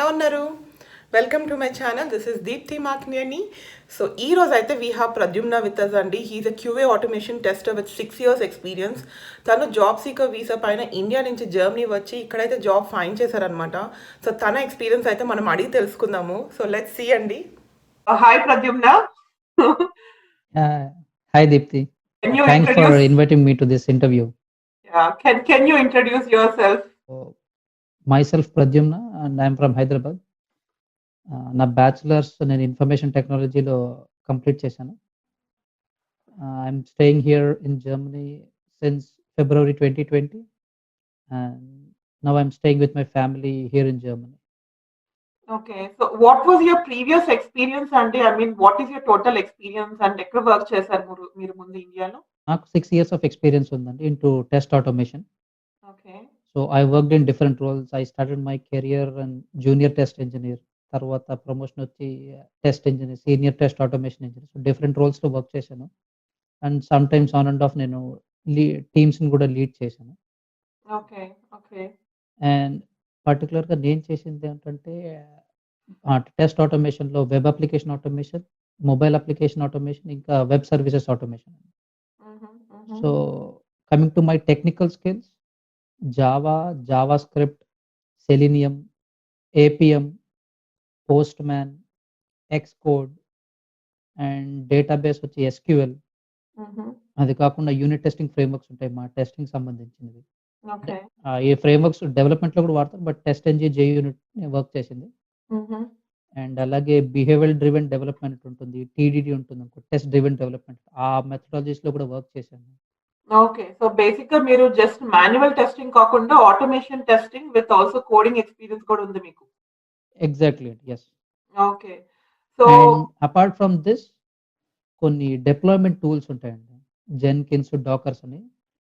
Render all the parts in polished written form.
ఎలా ఉన్నారు? Welcome to my channel. This is Deepti మాక్నియని. సో ఈ రోజు అయితే we have Pradyumna with us అండి. He is a QA automation tester with 6 years experience. తను జాబ్ సీకర్ వీసా పైన ఇండియా నుంచి జర్మనీ వచ్చి ఇక్కడైతే జాబ్ ఫైండ్ చేశారనమాట. సో తన ఎక్స్పీరియన్స్ అయితే మనం అడిగి తెలుసుకుందాము. సో లెట్స్ సీ అండి. Hi Pradyumna. Hi Deepti. Can you Thanks for introduce? inviting me to this interview. Yeah, can you introduce yourself? Myself Pradyumna and I'm from Hyderabad. నా bachelors నేను information టెక్నాలజీలో complete చేశాను. I'm staying here in Germany since February 2020 and now I'm staying with my family here in Germany. Okay, so what was your previous experience అండి? I mean, what is your total experience and ఎక్కడ work చేశారు మీరు ముందు ఇండియాలో? నాకు 6 years of experience ఉందండి into test automation. Okay. So I worked in different roles. I started my career and junior test engineer. తర్వాత promotion వచ్చి test engineer, senior test automation engineer. So different రోల్స్‌లో work చేశాను. And sometimes on and off నేను టీమ్స్‌ని కూడా lead చేశాను. Okay. Okay. And పర్టిక్యులర్‌గా నేను చేసింది ఏంటంటే టెస్ట్ ఆటోమేషన్‌లో web application automation, mobile application automation, ఇంకా వెబ్ సర్వీసెస్ ఆటోమేషన్. హుహు. హుహు. So coming to my technical skills, Java, JavaScript, Selenium, APM, Postman, Xcode and database వచ్చి ఎస్‌క్యూఎల్. హుహు. అది కాకుండా యూనిట్ టెస్టింగ్ ఫ్రేమ్‌వర్క్స్ ఉంటాయి మా టెస్టింగ్‌కి సంబంధించినవి. అంటే ఓకే. ఈ ఫ్రేమ్‌వర్క్స్ డెవలప్‌మెంట్‌లో కూడా వాడతారు. బట్ టెస్ట్ ఎంజీ, జేయూనిట్ వర్క్ చేసింది. హుహు. అండ్ అలాగే బిహేవియరల్ డ్రివెన్ డెవలప్‌మెంట్ ఉంటుంది. టీడీడీ ఉంటుంది. Test driven development. ఆ మెథడాలజీస్‌లో కూడా వర్క్ చేశాను. ఓకే. సో బేసిక్‌గా మీరు జస్ట్ మాన్యువల్ టెస్టింగ్ కాకుండా automation testing with also coding experience కూడా ఉంది మీకు. Exactly. Yes. Okay. So and apart from this కొన్ని డిప్లాయ్‌మెంట్ టూల్స్ ఉంటాయండి. జెన్కిన్స్, డాకర్స్ అని.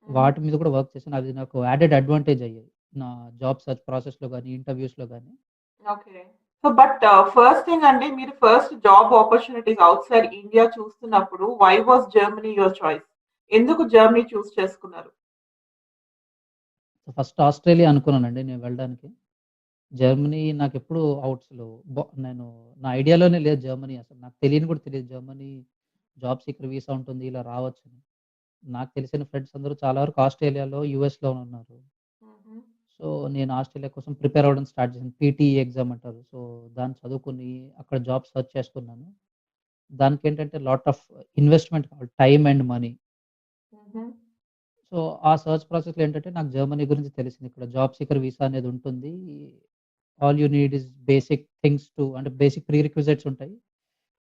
వాటి మీద కూడా వర్క్ చేశాను. అది నాకు యాడెడ్ అడ్వాంటేజ్ అయ్యాయి. నా జాబ్ సెర్చ్ ప్రాసెస్‌లో గాని, ఇంటర్‌వ్యూస్‌లో గాని. Okay. So but first thing అండి, మీరు first job opportunities outside India చూస్తున్నప్పుడు why was Germany your choice? ఎందుకు జర్మనీ చూస్ చేసుకున్నారు? ఫస్ట్ ఆస్ట్రేలియా అనుకున్నానండి నేను వెళ్ళడానికి. జర్మనీ నాకెప్పుడు ఔట్స్‌లో నేను నా ఐడియాలోనే లేదు జర్మనీ అసలు. నాకు తెలియని కూడా తెలీదు జర్మనీ జాబ్ సీకర్ వీసా ఉంటుంది. ఇలా రావచ్చని. నాకు తెలిసిన ఫ్రెండ్స్ అందరూ చాలా వరకు ఆస్ట్రేలియాలో, యూఎస్‌లో ఉన్నారు. హుహు. సో, నేను ఆస్ట్రేలియా కోసం ప్రిపేర్ అవ్వడం స్టార్ట్ చేశాను. పీటీఈ ఎగ్జామ్ అంటారు. సో, దాన్ని చదువుకొని అక్కడ జాబ్ సెర్చ్ చేసుకున్నాను. దానికేంటంటే లాట్ ఆఫ్ ఇన్వెస్ట్‌మెంట్ కావాలి. Time and money. హుహు. సో, ఆ సెర్చ్ ప్రాసెస్‌లో ఏంటంటే నాకు జర్మనీ గురించి తెలిసింది. ఇక్కడ జాబ్ సీకర్ వీసా అనేది ఉంటుంది. All you need is basic things to అంటే బేసిక్ ప్రీ రిక్విజిట్స్ ఉంటాయి.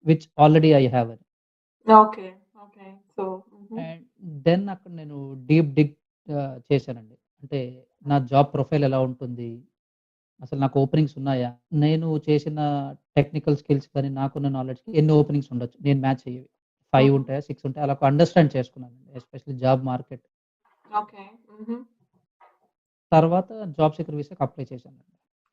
విచ్ ఆల్రెడీ ఐ హావ్ అని. ఓకే. ఓకే. సో హుహు. అండ్ దెన్ అక్కడ నేను డీప్ డిగ్ చేశానండి. అంటే నా జాబ్ ప్రొఫైల్ ఎలా ఉంటుంది? అసలు నాకు ఓపెనింగ్స్ ఉన్నాయా? నేను చేసిన టెక్నికల్ స్కిల్స్ కానీ, నాకున్న నాలెడ్జ్‌కి ఎన్ని ఓపెనింగ్స్ ఉండొచ్చు? నేను మ్యాచ్ అయ్యేవి. 5 హుహు. ఉంటాయా? 6 ఉంటాయా? అలా ఒక అండర్‌స్టాండ్ చేసుకున్నానండి. Especially job market. ఓకే. హుహు. తర్వాత జాబ్ సీకర్ వీసాకి అప్లై చేశానండి.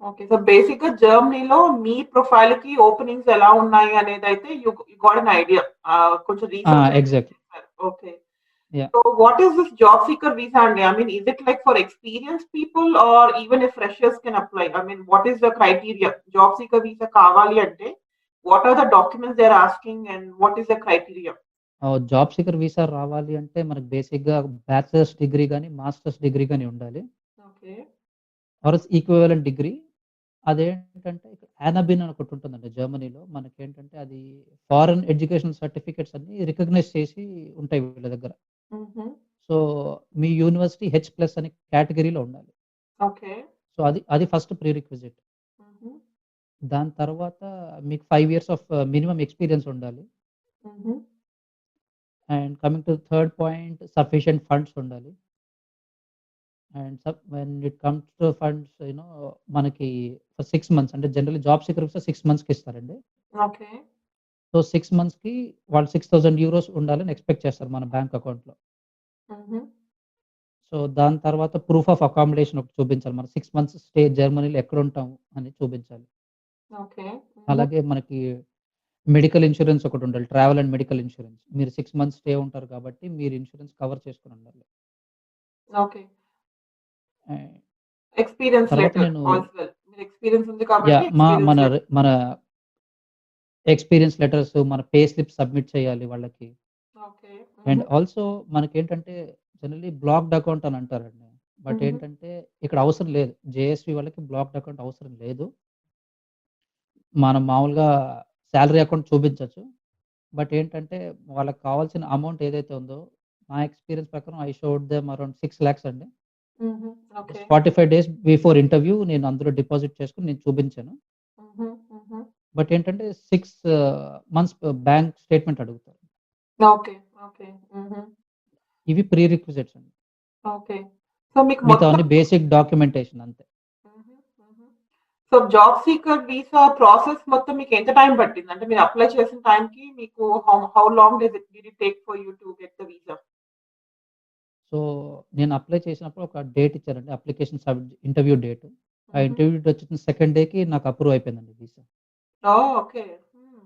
ఓకే. సో బేసిక్‌గా జర్మనీలో మీ ప్రొఫైల్‌కి ఓపెనింగ్స్ ఎలా ఉన్నాయి అనేదైతే యూ గాట్ ఎన్ ఐడియా. కొంచెం రీసెర్చ్ అయితే ఎగ్జాక్ట్‌లీ. చేశారు. Okay. Yeah! So what is this job seeker visa అండి? I mean, is it like for experienced people or even if freshers can apply? I mean, what is the criteria? Job seeker visa కావాలి అంటే what are the documents they're asking and what is the criteria? Job seeker visa రావాలి అంటే మనకు బేసిక్‌గా bachelors degree గాని, masters degree గాని ఉండాలి. Okay. Or else equivalent degree. అదేంటంటే యానాబిన్ అని ఒకటి ఉంటుందండి జర్మనీలో. మనకేంటంటే అది ఫారెన్ ఎడ్యుకేషనల్ సర్టిఫికేట్స్ అన్నీ రికగ్నైజ్ చేసి ఉంటాయి వీళ్ళ దగ్గర. హుహు. సో, మీ యూనివర్సిటీ హెచ్+ అనే కేటగరీలో ఉండాలి. ఓకే. సో, అది ఫస్ట్ ప్రీ రిక్విజిట్. హుహు. దాని తర్వాత మీకు 5 ఇయర్స్ ఆఫ్ మినిమమ్ ఎక్స్‌పీరియన్స్ ఉండాలి. హుహు. And coming to third point sufficient funds ఉండాలి. And when it comes to funds మనకి ఫర్ 6 మంత్స్ అంటే జనరల్లీ జాబ్ సీకర్ వీసా 6 మంత్స్‌కి ఇస్తారండి. ఓకే. సో, 6 మంత్స్‌కి వాళ్ళు €6,000 ఉండాలని ఎక్స్‌పెక్ట్ చేస్తారు మన బ్యాంక్ అకౌంట్‌లో. హుహు. సో, దాని తర్వాత ప్రూఫ్ ఆఫ్ అకామిడేషన్ ఒకటి చూపించాలి. మనం 6 మంత్స్ స్టే జర్మనీలో ఎక్కడుంటాం అని చూపించాలి. ఓకే. హుహు. అలాగే మనకి మెడికల్ ఇన్స్యూరెన్స్ ఒకటుండాలి. Travel and medical insurance. మీరు 6 మంత్స్ స్టే ఉంటారు కాబట్టి మీరు ఇన్స్యూరెన్స్ కవర్ చేసుకొనుండాలి. ఓకే. ఆహ్, ఎక్స్‌పీరియన్స్ తర్వాత లెటర్ నేను ఆస్ వెల్. మీరు ఎక్స్‌పీరియన్స్ ఉంది కాబట్టి యాహ్! Experience letter. మన ఎక్స్‌పీరియన్స్ లెటర్స్, మన పే స్లిప్ సబ్మిట్ చేయాలి వాళ్ళకి. ఓకే. అండ్ హుహు. ఆల్సో మనకేంటంటే జనరల్లీ బ్లాక్డ్ అకౌంట్ అని అంటారండి. బట్ హుహు. ఏంటంటే ఇక్కడ అవసరం లేదు. జేఎస్‌వి వాళ్ళకి బ్లాక్డ్ అకౌంట్ అవసరం లేదు. మనం మామూలుగా సాలరీ అకౌంట్ చూపించొచ్చు. బట్ ఏంటంటే వాళ్ళకి కావాల్సిన అమౌంట్ ఏదైతే ఉందో, నా ఎక్స్‌పీరియన్స్ ప్రకారం ఐ షోడ్ దెమ్ అరౌండ్ 6,00,000 అండి. హుహు. Okay. Just 45 days before interview నేను అందులో డిపాజిట్ చేసుకొని నేను చూపించాను. హుహు. హుహు. బట్ ఏంటంటే 6 మంత్స్ బ్యాంక్ స్టేట్‌మెంట్ అడుగుతారు. ఓకే. ఓకే. హుహు. ఇవి ప్రీ రిక్విజిట్స్ అండి. ఓకే. సో, మీకు మొత్తం మిగతావన్నీ బేసిక్ డాక్యుమెంటేషన్ అంతే. హుహు. హుహు. So, job seeker visa process మొత్తం మీకు ఎంత టైం పట్టింది? అంటే మీరు అప్లై చేసిన టైంకి మీకు how long did it take for you to get the visa? So, నేను అప్లై చేసినప్పుడు ఒక డేట్ ఇచ్చారండి. Application interview date. ఆ హుహు. ఇంటర్వ్యూ డేట్ వచ్చిన సెకండ్ డేకి నాకు అప్రూవ్ అయిపోయిందండి visa. Oh! Okay. Hmm.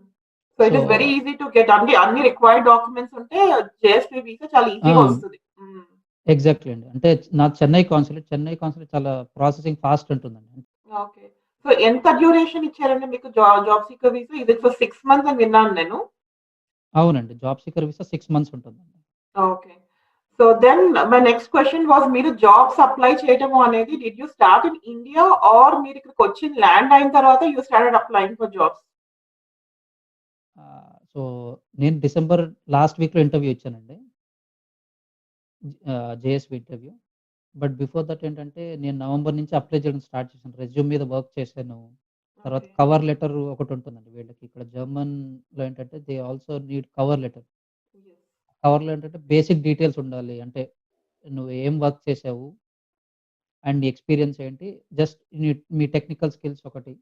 So, so it is very easy to get అన్ని రిక్వైర్డ్ డాక్యుమెంట్స్ ఉంటే జేఎస్‌పీ వీసా చాలా ఆ! ఈజీగా వస్తది. హ్మ్. ఎగ్జాక్ట్‌లీ అండి. అంటే నాది చెన్నై కాన్సులేట్ చాలా ప్రాసెసింగ్ ఫాస్ట్ ఉంటుందండి. ఓకే. సో, ఎంత డ్యూరేషన్ ఇచ్చారండి మీకు జాబ్ సీకర్ వీసా? ఇది ఫర్ 6 మంత్స్ అని విన్నాను నేను. అవునండి. జాబ్ సీకర్ వీసా 6 మంత్స్ ఉంటుందండి. Okay. So, then my next question was మీరు జాబ్స్ అప్లై చేయడము అనేది did you start in India or మీరు ఇక్కడికొచ్చి ల్యాండ్ అయిన తర్వాత you started applying for jobs? So, నేను డిసెంబర్ లాస్ట్ వీక్‌లో ఇంటర్వ్యూ ఇచ్చానండి. JSV interview. But before that ఏంటంటే నేను నవంబర్ నుంచి అప్లై చేయడం స్టార్ట్ చేశాను. రెజ్యూమ్ మీద వర్క్ చేశాను. తర్వాత ఓకే. కవర్ లెటర్ ఒకటుంటుందండి వీళ్ళకి. ఇక్కడ జర్మన్‌లో ఏంటంటే they also need cover letter. Yes. కవర్‌లో ఏంటంటే బేసిక్ డీటెయిల్స్ ఉండాలి. అంటే నువ్వు ఏం వర్క్ చేసావు? అండ్ నీ ఎక్స్‌పీరియన్స్ ఏంటి? జస్ట్ మీ టెక్నికల్ స్కిల్స్ ఒకటి.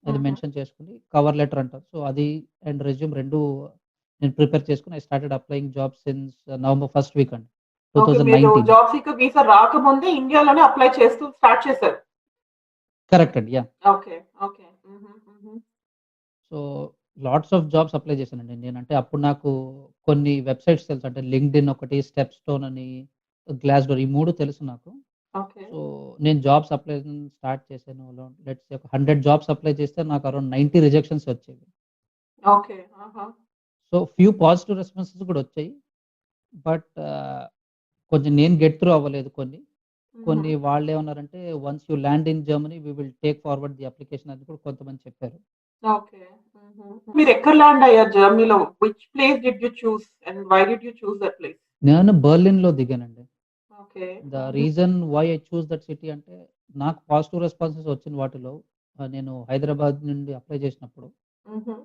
అది హుహు. మెన్షన్ చేసుకొని కవర్ లెటర్ అంటారు. సో, అది అండ్ రెజ్యూమ్ 2 నేను ప్రిపేర్ చేసుకొని I started applying jobs since November first week అండి. ఓకే. మీరు 2019. జాబ్ సీకర్ వీసా రాకముందే ఇండియాలోనే అప్లై చేస్తూ స్టార్ట్ చేశారు. కరెక్ట్ అండి. యాహ్! ఓకే. ఓకే. హుహు. హుహు. So, lots of jobs apply చేశానండి. నేనంటే అప్పుడు నాకు కొన్ని వెబ్‌సైట్స్ తెలుసు. అంటే లింక్డ్ఇన్ ఒకటి, స్టెప్ స్టోన్ అని, గ్లాస్ డోర్ ఈ 3 తెలుసు నాకు. ఓకే. సో, నేను జాబ్స్ అప్లై స్టార్ట్ చేశాను. లెట్స్ సే ఒక 100 జాబ్స్ అప్లై చేస్తే నాకు అరౌండ్ 90 రిజెక్షన్స్ వచ్చేవి. ఓకే. ఆహా! సో, ఫ్యూ పాజిటివ్ రెస్పాన్సెస్ కూడా వచ్చాయి. బట్ కొంచెం నేను గెట్ త్రూ అవ్వలేదు కొన్ని. హుహు. కొన్ని వాళ్ళేమన్నారంటే once you land in Germany we will take forward the application అని కూడా కొంతమంది చెప్పారు. ఓకే. హుహు. మీరెక్కడ ల్యాండ్ అయ్యారు జర్మనీలో? Which place did you choose and why did you choose that place? నేను బెర్లిన్‌లో దిగానండి. ఓకే. ద హుహు. Reason why I choose that city అంటే నాకు పాజిటివ్ రెస్పాన్సెస్ వచ్చిన వాటిలో నేను హైదరాబాద్ నుండి అప్లై చేసినప్పుడు హుహు.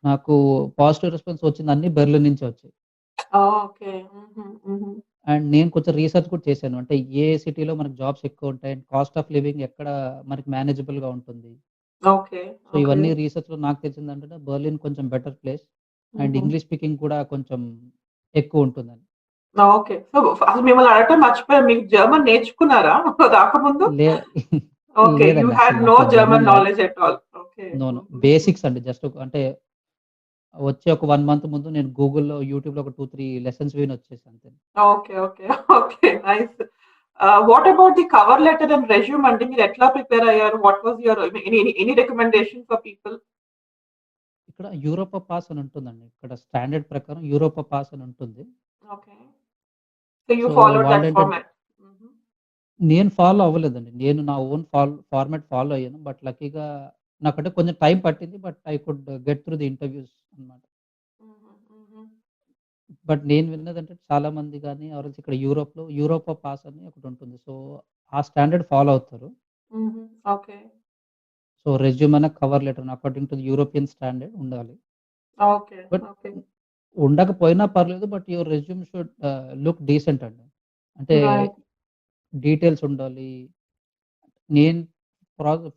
నాకు పాజిటివ్ రెస్పాన్స్ వచ్చింది అన్నీ బెర్లిన్ నుంచే వచ్చాయి. ఓకే. హుహు. హుహు. అండ్ నేను కొంచెం రీసెర్చ్ కూడా చేశాను. అంటే ఏ సిటీలో మనకు జాబ్స్ ఎక్కువ ఉంటాయి అండ్ కాస్ట్ ఆఫ్ లివింగ్ ఎక్కడ మనకి మేనేజబుల్‌గా ఉంటుంది. ఓకే. So, okay. ఇవన్నీ రీసెర్చ్‌లో నాకు తెలిసిందేంటంటే బెర్లిన్ కొంచెం బెటర్ ప్లేస్ అండ్ హుహు. ఇంగ్లీష్ స్పీకింగ్ కూడా కొంచెం ఎక్కువుంటుందని. ఓకే. సో, అసలు మిమ్మల్ని అడగటం మర్చిపోయాను. మీకు జర్మన్ నేర్చుకున్నారా రాకముందు? లే ఓకే. యూ లేదండి హాడ్ అసలు నో నాకు జర్మన్ జర్మన్ రాదు. Knowledge at all. Okay. No. హుహు. బేసిక్స్ అండి. జస్ట్ అంటే వచ్చే ఒక 1 మంత్ ముందు నేను గూగుల్‌లో, యూట్యూబ్‌లో ఒక 2, 3 లెసన్స్ వినొచ్చేసా అంతే. Okay. Okay. Okay. Nice. What about the cover letter and resume అండి? మీరెట్లా ప్రిపేర్ అయ్యారు? What was your any recommendation for people? ఇక్కడ యూరోపా పాస్ అని ఉంటుందండి. ఇక్కడ స్టాండర్డ్ ప్రకారం యూరోపా పాస్ అని ఉంటుంది. Okay. So, you so, followed that వాళ్ళేంటంటే ఫార్మాట్. హుహు. నేను ఫాలో అవ్వలేదండి. నేను నా ఓన్ ఫార్మాట్ ఫాలో అయ్యాను. బట్ లక్కీగా నాకంటే కొంచెం టైం పట్టింది. But I could get through the interviews అన్నమాట. హుహు. హుహు. బట్ నేను విన్నదంటే చాలా మంది గాని ఆర్ఎల్స్ ఇక్కడ యూరోప్‌లో యూరోపా పాస్ అని ఒకటుంటుంది. సో, ఆ స్టాండర్డ్ ఫాలో అవుతారు. హుహు. ఓకే. సో, రెజ్యూమ్ అన్నా, cover letter according to the European standard ఉండాలి. ఓకే. But okay. ఉండకపోయినా పర్లేదు. But your resume should look decent అండి. అంటే రైట్. డీటెయిల్స్ ఉండాలి. నేను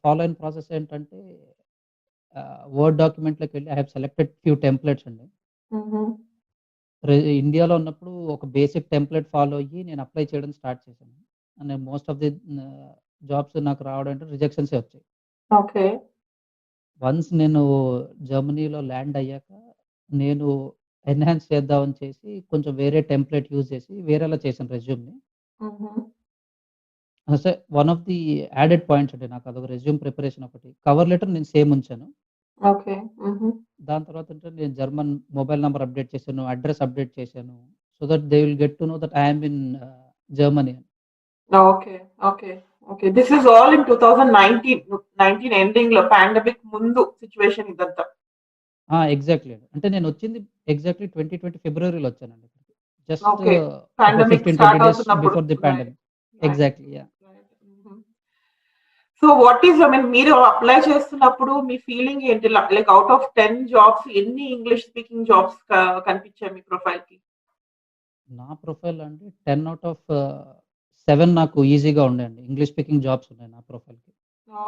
ఫాలో అయిన ప్రాసెస్ ఏంటంటే వర్డ్ డాక్యుమెంట్‌లోకెళ్ళి I have selected few templates అండి. హుహు. ఇండియాలో ఉన్నప్పుడు ఒక బేసిక్ టెంప్లేట్ ఫాలో అయ్యి నేను అప్లై చేయడం స్టార్ట్ చేశాను. And most of the jobs నాకు రావడం అంటే రిజెక్షన్సే వచ్చాయి. ఓకే. వన్స్ నేను జర్మనీలో ల్యాండ్ అయ్యాక నేను ఎన్హాన్స్ చేద్దామని చేసి కొంచెం వేరే టెంప్లేట్ యూజ్ చేసి వేరేలా చేశాను రెజ్యూమ్‌ని. హుహు. One of the added points అంటే నాకు అదొక రెజ్యూమ్ ప్రిపరేషన్ ఒకటి. కవర్ లెటర్ నేను సేమ్ ఉంచాను. ఓకే. హుహు. దాని తర్వాత అంటే నేను జర్మన్ మొబైల్ నంబర్ అప్డేట్ చేశాను. అడ్రెస్ అప్డేట్ చేశాను. So that they will get to know that I am in Germany అని. Okay. Okay. Okay. This is all in 2019 ఎండింగ్‌లో పాండమిక్ ముందు సిట్యుయేషన్ ఇదంతా. ఎగ్జాక్ట్‌లీ అండి. అంటే నేనొచ్చింది ఎగ్జాక్ట్‌లీ 2020 ఫిబ్రవరిలో వచ్చానండి ఇక్కడికి. Just okay. ఒక పాండమిక్ 15, 20 స్టార్ట్ డేస్ అవుతున్నప్పుడు. Before the right. Pandemic. Right. Exactly. Yeah! Right. హుహు. So what is I mean మీరు అప్లై చేస్తున్నప్పుడు మీ ఫీలింగ్ ఏంటి? లైక్ ఔట్ ఆఫ్ 10 జాబ్స్ ఎన్ని ఇంగ్లీష్ స్పీకింగ్ జాబ్స్ కనిపించాయి మీ ప్రొఫైల్‌కి? నా ప్రొఫైల్‌లో అండి 10 ఔట్ ఆఫ్ 7 నాకు ఈజీగా ఉన్నాయండి. ఇంగ్లీష్ స్పీకింగ్ జాబ్స్ ఉన్నాయి నా ప్రొఫైల్‌కి.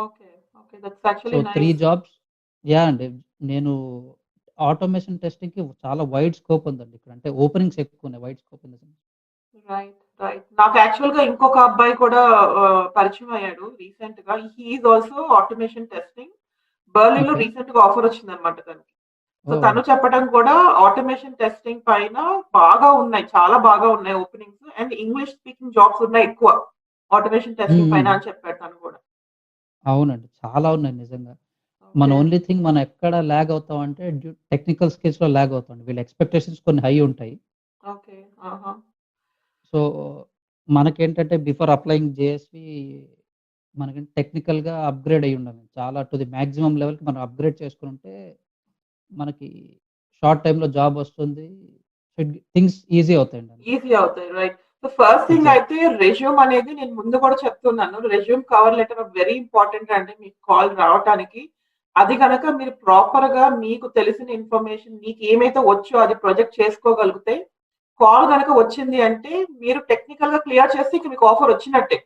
Okay. Okay. That's so actually 3 nice. Jobs అండి. నేను ఆటోమేషన్ టెస్టింగ్‌కి చాలా వైడ్ స్కోప్ ఉందండి ఇక్కడ. అంటే ఓపెనింగ్స్ ఎక్కువున్నాయి. Wide scope in the sense. Right. Right. నాకు యాక్చువల్‌గా ఇంకొక అబ్బాయి కూడా పరిచయం అయ్యాడు రీసెంట్‌గా. He is also automation testing. బెర్లిన్‌లో ఓకే. రీసెంట్‌గా ఆఫర్ వచ్చిందన్నమాట తనకి. So oh! తను చెప్పడం కూడా ఆటోమేషన్ టెస్టింగ్ పైన బాగా ఉన్నాయి. చాలా బాగా ఉన్నాయి openings. And English speaking jobs ఉన్నాయి ఎక్కువ. ఆటోమేషన్ హ్మ్. టెస్టింగ్ పైన హ్మ్. అని చెప్పాడు తను కూడా. అవునండి. చాలా ఉన్నాయి నిజంగా. మన ఓకే. ఓన్లీ థింగ్ మనం ఎక్కడ లాగ్ అవుతామంటే టెక్నికల్ స్కిల్స్‌లో లాగ్ అవుతాం. వీళ్ళ ఎక్స్‌పెక్టేషన్స్ కొన్ని హై ఉంటాయి. ఓకే. ఆహా! సో, మనకేంటంటే బిఫోర్ అప్లయింగ్ జేఎస్‌వి మనకి టెక్నికల్‌గా అప్‌గ్రేడ్ అయ్యి ఉండాలి. చాలా టు ది మాక్సిమం లెవెల్‌కి మనం అప్‌గ్రేడ్ చేసుకొనుంటే మనకి షార్ట్ టైమ్‌లో జాబ్ వస్తుంది. థింగ్స్ ఈజీ అవుతాయండి అంతే. ఈజీ అవుతాయి. Right. So first thing exact. అయితే రెజ్యూమ్ అనేది నేను ముందు కూడా చెప్తున్నాను. Resume cover letter very important అండి మీకు కాల్ రావటానికి. అది గనక మీరు ప్రాపర్‌గా మీకు తెలిసిన ఇన్ఫర్మేషన్ మీకు ఏమైతే వచ్చో అది ప్రొజెక్ట్ చేసుకోగలిగితే, కాల్ గనక వచ్చింది అంటే మీరు టెక్నికల్‌గా క్లియర్ చేస్తే ఇక మీకు ఆఫర్ వచ్చినట్టే.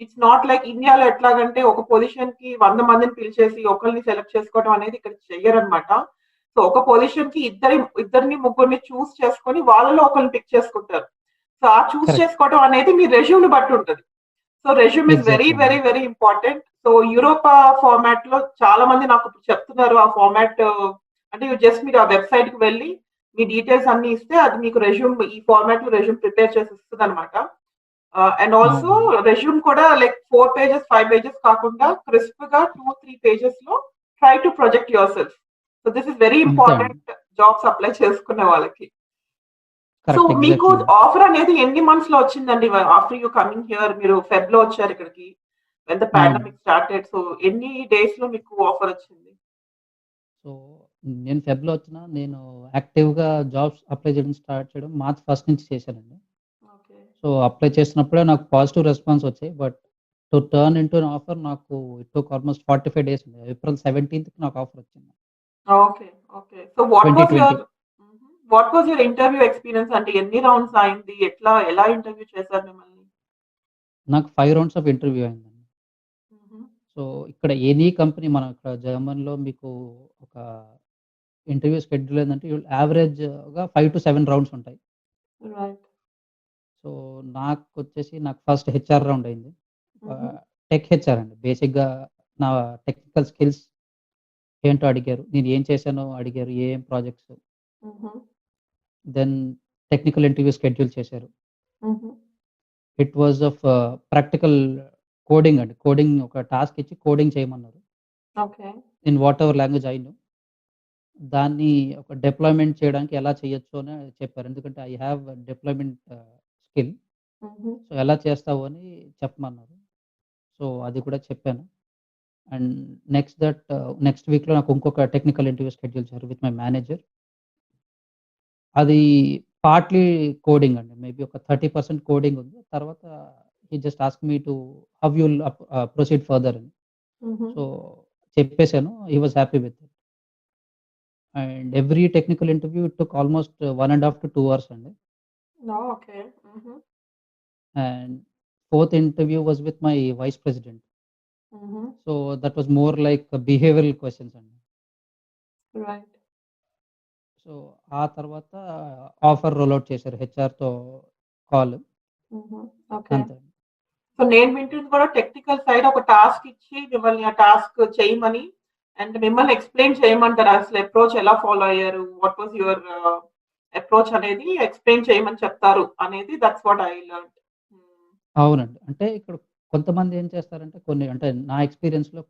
ఇట్స్ నాట్ లైక్ ఇండియాలో ఎట్లాగంటే ఒక పొజిషన్‌కి 100 మందిని పిలిచేసి ఒకళ్ళని సెలెక్ట్ చేసుకోవడం అనేది ఇక్కడ చెయ్యరనమాట. సో ఒక పొజిషన్‌కి ఇద్దరిని, ముగ్గురిని చూస్ చేసుకొని వాళ్ళలో ఒకళ్ళని పిక్ చేసుకుంటారు. సో ఆ చూస్ కరెక్ట్. చేసుకోవడం అనేది మీ రెజ్యూమ్‌ని బట్టి ఉంటది. So resume is very, exactly అండి. Very, very important. So Europa ఫార్మాట్‌లో చాలా మంది నాకు ఇప్పుడు చెప్తున్నారు. ఆ ఫార్మాట్ అంటే మీరు ఆ వెబ్‌సైట్‌కి వెళ్లి మీ డీటెయిల్స్ అన్నీ ఇస్తే అది మీకు రెజ్యూమ్ ఈ ఫార్మాట్‌లో రెజ్యూమ్ ప్రిపేర్ చేసి ఇస్తదనమాట. అండ్ ఆల్సో అవునండి. రెజ్యూమ్ కూడా లైక్ 4 పేజెస్, 5 పేజెస్ కాకుండా క్రిస్ప్‌గా 2, 3 పేజెస్‌లో try to project yourself. So this is very అంతే అండి. ఇంపార్టెంట్ జాబ్స్ అప్లై చేసుకునే వాళ్ళకి. So correct. మీకు ఎగ్జాక్ట్‌లీ అండి. ఆఫర్ అనేది ఎన్ని మంత్స్‌లో వచ్చిందండి? ఆఫ్టర్ యూ కమింగ్ హియర్ మీరు ఫెబ్‌లో వచ్చారు ఇక్కడికి. వెన్ ద అవునండి. Pandemic started. సో ఎన్ని డేస్‌లో మీకు ఆఫర్ వచ్చింది? సో, నేను ఫెబ్‌లో వచ్చినా నేను యాక్టివ్‌గా జాబ్స్ అప్లై చేయడం స్టార్ట్ చేయడం మార్చ్ ఫస్ట్ నుంచి చేశానండి. ఓకే. సో, అప్లై చేసినప్పుడే నాకు పాజిటివ్ రెస్పాన్స్ వచ్చాయి. But to turn into an offer నాకు ఇట్ టుక్ ఆల్‌మోస్ట్ 45 డేస్ అండి. ఏప్రిల్ 17థ్‌కి నాకు ఆఫర్ వచ్చింది. Okay. Okay. So what was 2020. Your interview experience అంటే ఎన్ని రౌండ్స్ అయింది? ఎలా ఇంటర్వ్యూ చేశారు మిమ్మల్ని? నాకు 5 రౌండ్స్ ఆఫ్ ఇంటర్వ్యూ అయిందండి. హుహు. సో, ఇక్కడ ఎనీ కంపెనీ మనం ఇక్కడ జర్మనీలో మీకు ఒక ఇంటర్వ్యూ షెడ్యూల్ ఏందంటే యావరేజ్‌గా 5-7 రౌండ్స్ ఉంటాయి. రైట్. సో, నాకు ఫస్ట్ హెచ్ఆర్ రౌండ్ అయింది. హుహు. టెక్ హెచ్ఆర్ అండి. బేసిక్‌గా నా టెక్నికల్ స్కిల్స్ ఏంటో అడిగారు. నేను ఏం చేశానో అడిగారు. ఏం ప్రాజెక్ట్స్. హుహు. దెన్ టెక్నికల్ ఇంటర్వ్యూ షెడ్యూల్ చేశారు. హుహు. It was of practical coding అండి. కోడింగ్ ఒక టాస్క్ ఇచ్చి కోడింగ్ చేయమన్నారు. Okay. In whatever language I know. దాన్ని ఒక డిప్లాయ్‌మెంట్ చేయడానికి ఎలా చేయొచ్చు అని చెప్పారు. ఎందుకంటే ఐ హావ్ డిప్లాయ్‌మెంట్ స్కిల్. హుహు. సో, ఎలా చేస్తావు అని చెప్పమన్నారు. సో, అది కూడా చెప్పాను. అండ్ నెక్స్ట్ వీక్‌లో నాకు ఇంకొక టెక్నికల్ ఇంటర్వ్యూ షెడ్యూల్ చేశారు విత్ మై మేనేజర్. అది పార్ట్‌లీ కోడింగ్ అండి. మేబీ ఒక 30% కోడింగ్ ఉంది. తర్వాత he just asked me to how you'll proceed further అని. హుహు. సో, చెప్పేసాను. He was happy with it. And every technical interview it took almost 1 ½ to 2 hours అండి. Okay. హుహు. And fourth interview was with my vice president. హుహు. So, that was more like behavioural questions అండి. Right. So, ఆ తర్వాత offer role out చేశారు హెచ్ఆర్‌తో call. హుహు. Okay. అంతే. So నేను వింటుంది కూడా టెక్నికల్ సైడ్ ఒక టాస్క్ ఇచ్చి మిమ్మల్ని ఆ టాస్క్ చేయమని అండ్ మిమ్మల్ని ఎక్స్‌ప్లెయిన్ చేయమంటారు. అసలు అప్రోచ్ ఎలా ఫాలో అయ్యారు? వాట్ వాస్ యువర్ అప్రోచ్ అనేది ఎక్స్‌ప్లెయిన్ చేయమని చెప్తారు అనేది దట్స్ వాట్ ఐ లెర్న్డ్. హ్మ్. అవునండి. అంటే ఇక్కడ కొంతమంది ఏం చేస్తారంటే కొన్ని అంటే నా ఎక్స్‌పీరియన్స్‌లో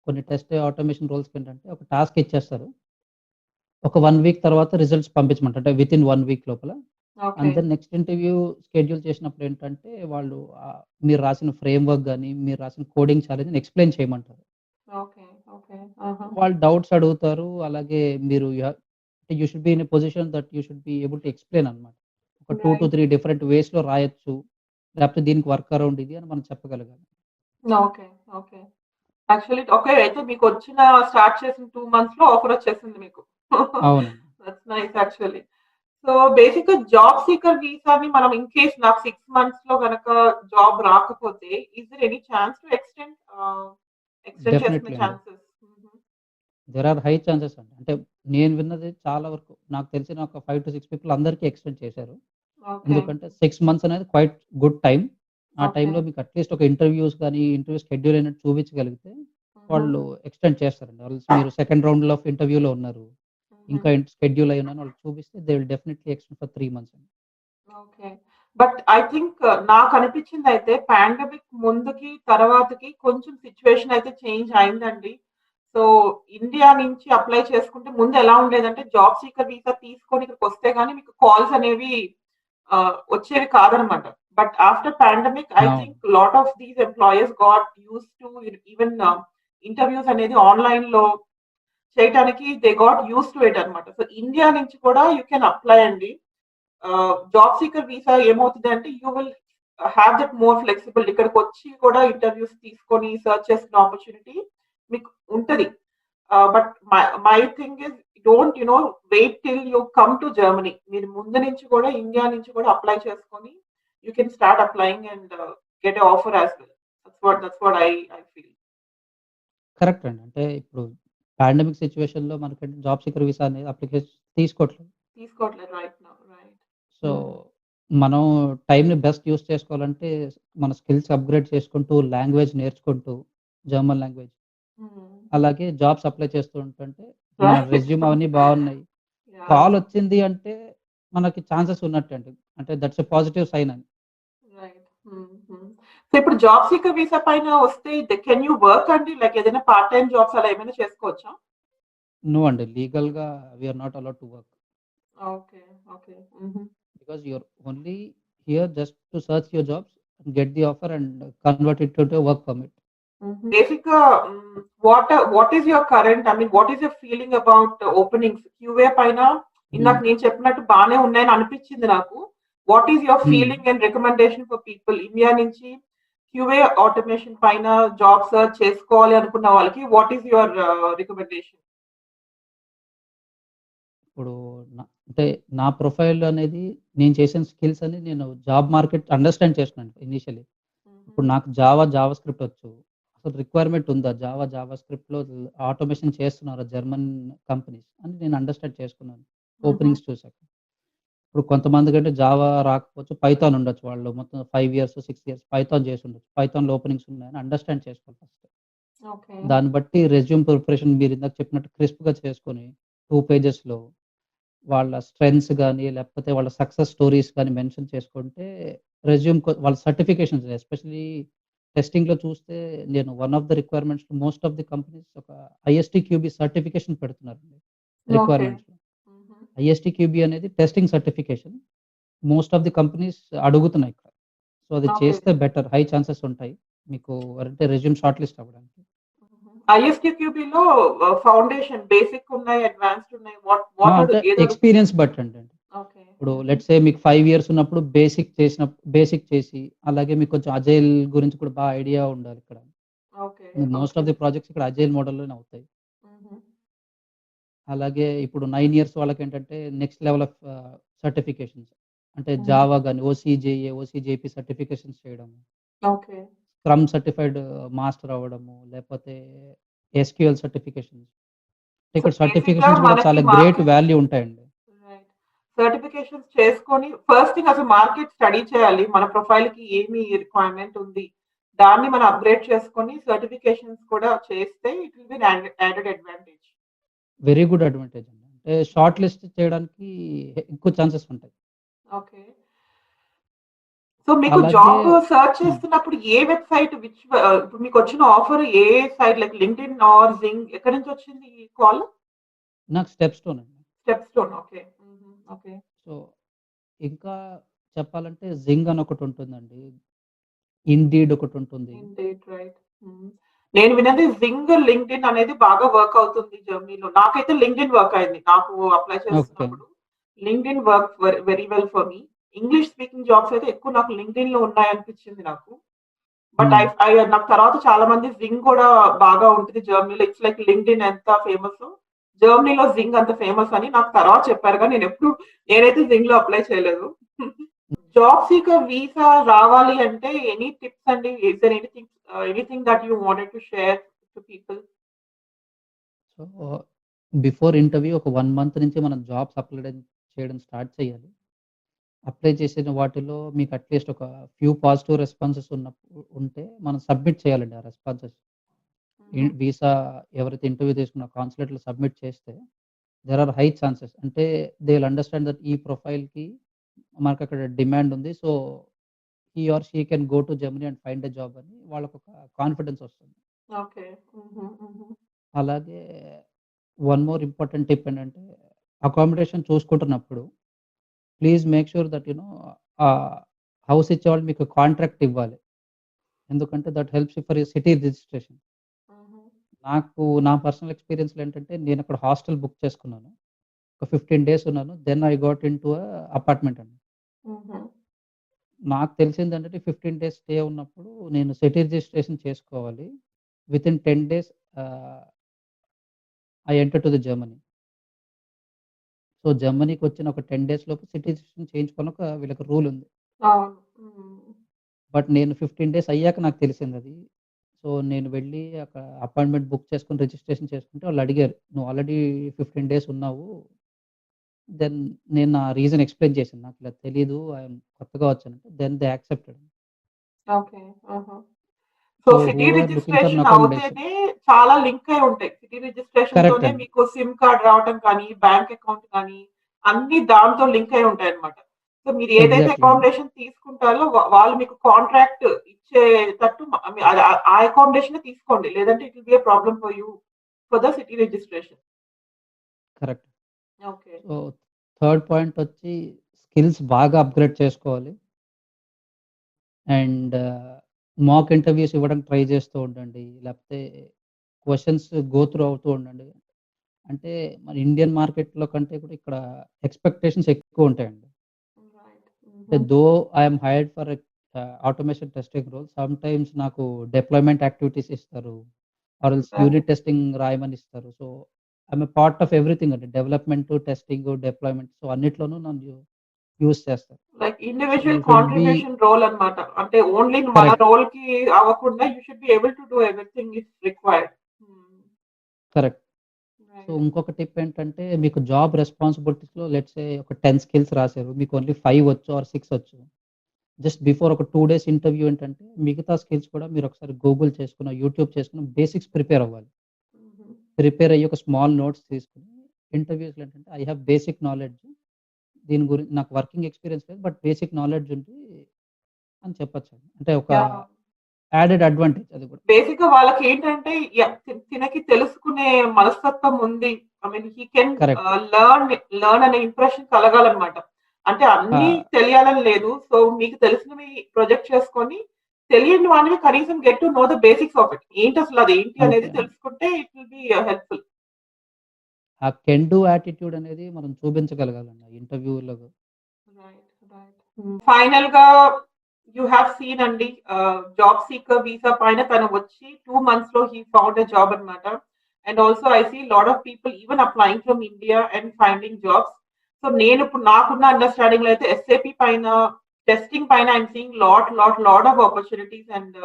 కొన్ని టెస్ట్ ఆటోమేషన్ రోల్స్‌కేంటంటే ఒక టాస్క్ ఇచ్చేస్తారు. ఒక 1 వీక్ తర్వాత రిజల్ట్స్ పంపించమంటారు. అంటే వితిన్ 1 వీక్ లోపల. Okay. And then next interview schedule చేసినప్పుడేంటంటే వాళ్ళు మీరు రాసిన ఫ్రేమ్‌వర్క్ గాని, మీరు రాసిన కోడింగ్ ఛాలెంజ్‌ని ఎక్స్‌ప్లెయిన్ చేయమంటారు. ఓకే. ఓకే. ఆహా! వాళ్ళు డౌట్స్ అడుగుతారు. అలాగే మీరు you should be in a position that you should be able to explain అన్నమాట. ఒక 2-3 రైట్. డిఫరెంట్ వేస్‌లో రాయొచ్చు. లేకపోతే దీనికి వర్క్ అరౌండ్ ఇది అని మనం చెప్పగలగాలి. ఓకే. ఓకే. Actually okay. అయితే మీకొచ్చిన స్టార్ట్ చేసిన 2 మంత్స్‌లో ఆఫరొచ్చేసింది మీకు. అవునండి. That's nice actually. సో, బేసిక్‌గా జాబ్ సీకర్ వీసాని మనం ఇన్ కేస్ నాకు 6 మంత్స్‌లో గనక జాబ్ రాకపోతే, is there any chance to extend చేసుకునే డెఫినైట్‌లీ అండి. ఛాన్సెస్? హుహు. దేర్ ఆర్ హై చాన్సెస్ అండి. అంటే నేను విన్నది చాలా వరకు నాకు తెలిసిన ఒక 5-6 పీపుల్ అందరికీ ఎక్స్‌టెండ్ చేశారు. ఓకే. ఎందుకంటే 6 మంత్స్ అనేది క్వైట్ గుడ్ టైమ్. ఆ ఓకే. టైంలో మీకు అట్‌లీస్ట్ ఒక ఇంటర్వ్యూస్ గాని, ఇంటర్వ్యూ షెడ్యూల్ అయినట్టు చూపించగలిగితే హుహు. వాళ్ళు ఎక్స్‌టెండ్ చేస్తారండి. మీరు సెకండ్ రౌండ్‌లో ఆఫ్ ఇంటర్వ్యూలో ఉన్నారు. హుహు. ఇంకా షెడ్యూల్ అయ్యి ఉన్నాను వాళ్ళకి చూపిస్తే they will definitely extend for 3 months అండి. ఓకే. బట్ ఐ థింక్ నాకనిపించిందయితే పాండమిక్ ముందుకి, తర్వాతకి కొంచెం సిట్యుయేషన్ అయితే చేంజ్ అయిందండి. సో, ఇండియా నుంచి అప్లై చేసుకుంటే ముందు ఎలా ఉండేదంటే జాబ్ సీకర్ వీసా తీసుకొని ఇక్కడికొస్తే గాని మీకు కాల్స్ అనేవి వచ్చేవి కాదనమాట. బట్ ఆఫ్టర్ పాండమిక్ ఐ అవును. Think lot of these employees got used to even interviews అనేది ఆన్‌లైన్‌లో చేయటానికి they got used to it అనమాట. సో, ఇండియా నుంచి కూడా యూ కెన్ అప్లై అండి. జాబ్ సీకర్ వీసా ఏమవుతదంటే you will have that more flexibility. ఇక్కడికొచ్చి కూడా ఇంటర్వ్యూస్ తీసుకొని సెర్చ్ చేసుకునే ఆపర్చునిటీ మీకు ఉంటది. But my thing is don't wait till you come to Germany. మీరు ముందు నుంచి కూడా ఇండియా నుంచి కూడా అప్లై చేసుకొని you can start applying and get a offer as well. That's what I feel. Correct అండి. అంటే ఇప్పుడు పాండమిక్ సిట్యుయేషన్‌లో మనకంటే జాబ్ సీకర్ వీసా అనేది అప్లికేషన్ తీసుకోవట్లేదు. తీసుకోవట్లేదు రైట్ నౌ. రైట్. సో, హ్మ్. మనం టైమ్‌ని బెస్ట్ యూజ్ చేసుకోవాలంటే మన స్కిల్స్ అప్‌గ్రేడ్ చేసుకుంటూ, లాంగ్వేజ్ నేర్చుకుంటూ, జర్మన్ లాంగ్వేజ్. హ్మ్. అలాగే జాబ్స్ అప్లై చేస్తూ ఉంటుంటే మన రైట్. రెజ్యూమ్ అవన్నీ బావున్నాయి. యాహ్! కాలొచ్చింది అంటే మనకి ఛాన్సెస్ ఉన్నట్టే అండి. అంటే దట్స్ ఎ పాజిటివ్ సైన్ అని. రైట్. హ్మ్. హ్మ్. సో, ఇప్పుడు జాబ్ సీకర్ వీసా పైన వస్తే కెన్ యూ వర్క్ అండి? లైక్ ఏదైనా పార్ట్ టైమ్ జాబ్స్ అలా ఏమైనా చేసుకోవచ్చా? నో అండి. లీగల్‌గా we are not allowed to work. Okay. Okay. హుహు. Because you are only here just to search your jobs, get the offer and convert it into a work permit. హుహు. బేసిక్‌గా what is your current what is your feeling about openings? QA పైన హ్మ్. ఇందాక నేను చెప్పినట్టు బానే ఉన్నాయని అనిపిచ్చింది నాకు. వాట్ ఈస్ యువర్ హ్మ్. Feeling and recommendation for people India నుంచి క్యూఏ ఆటోమేషన్ పైన జాబ్ సెర్చ్ చేసుకోవాలి అనుకున్న వాళ్ళకి వాట్ ఈస్ యువర్ రికమెండేషన్? ఇప్పుడు అంటే నా ప్రొఫైల్ అనేది నేను చేసిన స్కిల్స్ అని నేను జాబ్ మార్కెట్ అండర్‌స్టాండ్ చేసుకున్నాను ఇనీషియల్లీ. హుహు. ఇప్పుడు నాకు జావా స్క్రిప్ట్ వచ్చు. అసలు రిక్వైర్మెంట్ ఉందా? జావా స్క్రిప్ట్‌లో ఆటోమేషన్ చేస్తున్నారా జర్మన్ కంపెనీస్ అని నేను అండర్‌స్టాండ్ చేసుకున్నాను. హుహు. ఓపెనింగ్స్ చూసాక. ఇప్పుడు కొంతమందికంటే జావా రాకపోవచ్చు. పైథాన్ ఉండొచ్చు. వాళ్ళు మొత్తం 5 ఇయర్స్, 6 ఇయర్స్ పైథాన్ చేసుండొచ్చు. పైథాన్‌లో ఓపెనింగ్స్ ఉన్నాయని అండర్‌స్టాండ్ చేసుకోవాలి ఫస్ట్. ఓకే. దాన్ని బట్టి రెజ్యూమ్ ప్రిపరేషన్ మీరిందాక చెప్పినట్టు క్రిస్ప్‌గా చేసుకొని 2 పేజెస్‌లో వాళ్ళ స్ట్రెంగ్త్స్ గాని, లేకపోతే వాళ్ళ సక్సెస్ స్టోరీస్ గాని మెన్షన్ చేసుకుంటే రెజ్యూమ్ వాళ్ళ సర్టిఫికేషన్స్ ఎస్పెషల్లీ టెస్టింగ్‌లో చూస్తే నేను వన్ ఆఫ్ ద రిక్వైర్మెంట్స్‌లో మోస్ట్ ఆఫ్ ది కంపెనీస్ ఒక ఐఎస్‌టీక్యూబీ సర్టిఫికేషన్ పెడుతున్నారండి ఓకే. రిక్వైర్మెంట్స్‌లో. హుహు. ఐఎస్‌టీక్యూబీ అనేది testing certification. Most of the companies అడుగుతున్నాయి ఇక్కడ. సో, అది ఓకే. చేస్తే బెటర్. హై చాన్సెస్ ఉంటాయి. మీకు అంటే రెజ్యూమ్ షార్ట్ లిస్ట్ అవ్వడానికి. ఐఎస్‌క్యూబీలో ఫౌండేషన్ బేసిక్ ఉన్నాయి, అడ్వాన్స్డ్ ఉన్నాయి. వాట్ ఆ! వాట్ అంటే ఏదడుగుతుంది? ఎక్స్‌పీరియన్స్ బట్టండి. ఓకే. ఇప్పుడు హుహు. లెట్స్ సే మీకు 5 ఇయర్స్ ఉన్నప్పుడు బేసిక్ చేసి, అలాగే మీకు కొంచెం అజైల్ గురించి కూడా ఐడియా ఉండాలిక్కడ. Okay. Most okay. Of the projects ఇక్కడ అజైల్ మోడల్‌లోనే అవుతాయి. హుహు. అలాగే ఇప్పుడు 9 ఇయర్స్ వాళ్ళకేంటంటే నెక్స్ట్ లెవెల్ ఆఫ్ సర్టిఫికేషన్స్. అంటే హుహు. జావా గాని, ఓసీజేపీ సర్టిఫికేషన్స్ చేయడము. ఓకే. స్క్రమ్ సర్టిఫైడ్ మాస్టర్ అవ్వడము, లేపోతే ఎస్‌క్యూఎల్ సర్టిఫికేషన్స్. సో, ఇక్కడ బేసిక్‌గా సర్టిఫికేషన్స్ కూడా మనకి చాలా గ్రేట్ మార్కెట్ వాల్యూ ఉంటాయండి. రైట్. సర్టిఫికేషన్స్ చేసుకొని ఫస్ట్ థింగ్ అసలు మార్కెట్ స్టడీ చేయాలి. మన ప్రొఫైల్‌కి ఏమి రిక్వైర్మెంట్ ఉంది. దాన్ని మనం అప్‌గ్రేడ్ చేసుకొని సర్టిఫికేషన్స్ కూడా చేస్తే it will B an added advantage. Very good advantage అండి. అంటే షార్ట్ లిస్ట్ చేయడానికి ఎక్కువ ఛాన్సెస్ ఉంటాయి. ఓకే. సో మీకు అలాగే జాబ్ సర్చ్ హ్మ్. చేస్తున్నప్పుడు ఏ వెబ్‌సైట్ ఇప్పుడు మీకొచ్చిన ఆఫర్ ఏ site like LinkedIn or Xing ఎక్కడి నుంచి వచ్చింది ఈ కాల్? నాకు స్టెప్ స్టోన్ అండి. స్టెప్‌స్టోన్. ఓకే. హుహు. ఓకే. సో, ఇంకా చెప్పాలంటే జింగ్ అని ఒకటుంటుందండి. ఇండీడ్ ఒకటుంటుంది. Indeed right. హ్మ్. నేను విన్నది జింగ్, లింక్డ్ఇన్ అనేది బాగా వర్క్ అవుతుంది జర్మనీలో. నాకైతే లింక్డ్ఇన్ వర్క్ అయింది. నాకు అప్లై ఓకే. చేస్తున్నప్పుడు. LinkedIn work very well for me. English speaking jobs అయితే ఎక్కువ నాకు లింక్డ్ఇన్‌లో ఉన్నాయనిపించింది నాకు. బట్ హ్మ్. నాకు తర్వాత చాలా మంది జింగ్ కూడా బాగా ఉంటుంది జర్మనీలో. ఇట్స్ లైక్ లింక్డ్ఇన్ ఎంత ఫేమసో, జర్మనీలో జింగ్ అంత ఫేమస్ అని నాకు తర్వాత చెప్పారు గానీ నేనైతే జింగ్‌లో అప్లై చేయలేదు. జాబ్ సీకర్ వీసా రావాలి అంటే ఎనీ టిప్స్ అండి? Is there anything that you wanted to share to people? So, before interview ఒక 1 మంత్ నుంచి మనం జాబ్స్ అప్లై చేయడం స్టార్ట్ చేయాలి. అప్లై చేసిన వాటిలో మీకు అట్‌లీస్ట్ ఒక ఫ్యూ పాజిటివ్ రెస్పాన్సెస్ ఉంటే మనం సబ్మిట్ చేయాలండి ఆ రెస్పాన్సెస్. హుహు. వీసా ఎవరైతే ఇంటర్వ్యూ తీసుకున్న కాన్సులేట్‌లో సబ్మిట్ చేస్తే దేర్ ఆర్ హై ఛాన్సెస్. అంటే దే విల్ అండర్‌స్టాండ్ దట్ ఈ ప్రొఫైల్‌కి మనకక్కడ డిమాండ్ ఉంది. So, he or she can go to Germany and find a job అని వాళ్ళకొక కాన్ఫిడెన్స్ వస్తుంది. ఓకే. హుహు. హుహు. అలాగే వన్ మోర్ ఇంపార్టెంట్ టిప్ ఏంటంటే అకామిడేషన్ చూసుకుంటున్నప్పుడు please make sure that ah, house ఇచ్చేవాళ్ళు మీకు కాంట్రాక్ట్ ఇవ్వాలి. ఎందుకంటే that helps you for city registration. హుహు. నా పర్సనల్ ఎక్స్‌పీరియన్స్‌లో ఏంటంటే నేనక్కడ హాస్టల్ బుక్ చేసుకున్నాను. ఒక 15 డేస్ ఉన్నాను. Then I got into apartment అండి. హుహు. నాకు తెలిసిందేంటంటే 15 డేస్ స్టే ఉన్నప్పుడు నేను సిటీ రిజిస్ట్రేషన్ చేసుకోవాలి. Within 10 days ah, I enter to the Germany. So, జర్మనీకొచ్చిన ఒక 10 డేస్ లోపు సిటీ రిజిస్ట్రేషన్ చేయించుకోవాలని వీళ్ళకి రూల్ ఉంది. అవును. హ్మ్. బట్ నేను 15 డేస్ అయ్యాక నాకు తెలిసిందది. సో, నేను వెళ్ళి అక్కడ అపాయింట్‌మెంట్ బుక్ చేసుకొని రిజిస్ట్రేషన్ చేసుకుంటే వాళ్ళడిగారు. "నువ్వు ఆల్రెడీ 15 డేస్ ఉన్నావు." దెన్ నేను నా రీజన్ ఎక్స్‌ప్లెయిన్ చేశాను. నాకిలా తెలీదు. కొత్తగా వచ్చానంటే దెన్ దే యాక్సెప్టెడ్. ఓకే. ఆహా! So, so, who city are looking for an registration accommodation. అవుతేనే చాలా లింక్ అయి ఉంటాయి. సిటీ కరెక్ట్ రిజిస్ట్రేషన్‌తోనే అండి. మీకు సిమ్ కార్డ్ రావటం కానీ, బ్యాంక్ అకౌంట్ కానీ, అన్నీ దాంతో లింక్ అయి ఉంటాయన్నమాట. సో, మీరు ఏదైతే ఎగ్జాక్ట్‌లీ అండి. అకామిడేషన్ తీసుకుంటారో వాళ్ళు మీకు కాంట్రాక్ట్ ఇచ్చేటట్టు ఆ అకామిడేషనే తీసుకోండి. లేదంటే it will be a problem for you for the city registration. Correct. Okay. So, third పాయింటొచ్చి స్కిల్స్ బాగా అప్‌గ్రేడ్ చేసుకోవాలి. అండ్ మాక్ ఇంటర్‌వ్యూస్ ఇవ్వడానికి ట్రై చేస్తూ ఉండండి. లేకపోతే క్వెషన్స్ గో త్రూ అవుతూ ఉండండి. అంటే మన ఇండియన్ మార్కెట్‌లో కంటే కూడా ఇక్కడ ఎక్స్‌పెక్టేషన్స్ ఎక్కువుంటాయండి. రైట్. అంటే హుహు. Though I am hired for automation testing role. Sometimes నాకు డిప్లాయ్‌మెంట్ యాక్టివిటీస్ ఇస్తారు. Or else okay. Unit testing రాయమని ఇస్తారు. So, I am a part of everything అండి. డెవలప్‌మెంట్, టెస్టింగ్, డిప్లాయ్‌మెంట్ సో, అన్నిట్లోనూ నన్ను యూజ్ చేస్తారు. Like so, individual you should be contribution role అన్నమాట. అంటే ఓన్లీ మన కరెక్ట్. రోల్‌కి అవ్వకుండా you should be able to do everything if required. Hmm. Correct. So, right. ఇంకొక టిప్ ఏంటంటే మీకు జాబ్ రెస్పాన్సిబిలిటీస్‌లో లెట్స్ సే ఒక 10 స్కిల్స్ రాసారు. మీకు ఓన్లీ 5 వచ్చు ఆర్ 6 వచ్చు. జస్ట్ బిఫోర్ ఒక 2 డేస్ ఇంటర్వ్యూ ఏంటంటే మిగతా స్కిల్స్ కూడా మీరొకసారి గూగుల్ చేసుకున్న, యూట్యూబ్ చేసుకున్న బేసిక్స్ ప్రిపేర్ అవ్వాలి. హుహు. ప్రిపేర్ అయ్యి ఒక స్మాల్ నోట్స్ తీసుకొని ఇంటర్వ్యూస్‌లో ఏంటంటే ఐ హావ్ బేసిక్ నాలెడ్జ్. దీని నాకు వర్కింగ్ ఎక్స్‌పీరియన్స్ లేదు. బట్ బేసిక్ నాలెడ్జ్ ఉంది అని చెప్పొచ్చండి. అంటే ఒక యాహ్! యాడెడ్ అడ్వాంటేజ్ అది కూడా. బేసిక్‌గా వాళ్ళకేంటంటే తినకి తెలుసుకునే మనస్తత్వం ఉంది. I mean he can correct. Learn అనే ఇంప్రెషన్ కలగాలన్నమాట. అంటే ఆ! అన్నీ తెలియాలని లేదు. సో, మీకు తెలిసినవి ప్రొజెక్ట్ చేసుకొని, తెలియని వానివి కనీసం get to know the basics of it. ఏంటసలు అదేంటి అంతే అనేది అండి. తెలుసుకుంటే ఇట్ విల్ బి హెల్ప్‌ఫుల్. ఆ కెన్ డూ యాటిట్యూడ్ అనేది మనం చూపించగలగాలండి ఆ ఇంటర్వ్యూ‌లో. రైట్. రైట్. ఫైనల్‌గా యూ హావ్ సీన్ అండి జాబ్ సీకర్ వీసా పైన తను వచ్చి 2 మంత్స్‌లో హి ఫౌండ్ ఎ జాబ్ అన్నమాట. And also I see lot of people even applying from India and finding jobs. So నేనిప్పుడు నాకున్న అండర్‌స్టాండింగ్‌లో అయితే ఎస్ఏపీ పైన, టెస్టింగ్ పైన I'm seeing lot of opportunities and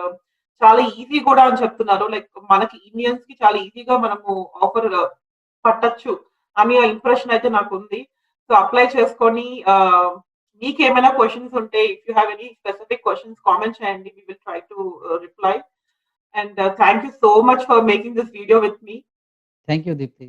చాలా ఈజీ కూడా అని చెప్తున్నారు. లైక్ మనకి ఇండియన్స్‌కి చాలా ఈజీగా మనము ఆఫర్ పట్టొచ్చు అని ఆ ఇంప్రెషన్ అయితే నాకుంది. సో అప్లై చేసుకొని మీకేమైనా క్వెషన్స్ ఉంటే if you have any specific questions comment చేయండి. We will try to reply. And thank you so much for making this video with me. Thank you Deepti.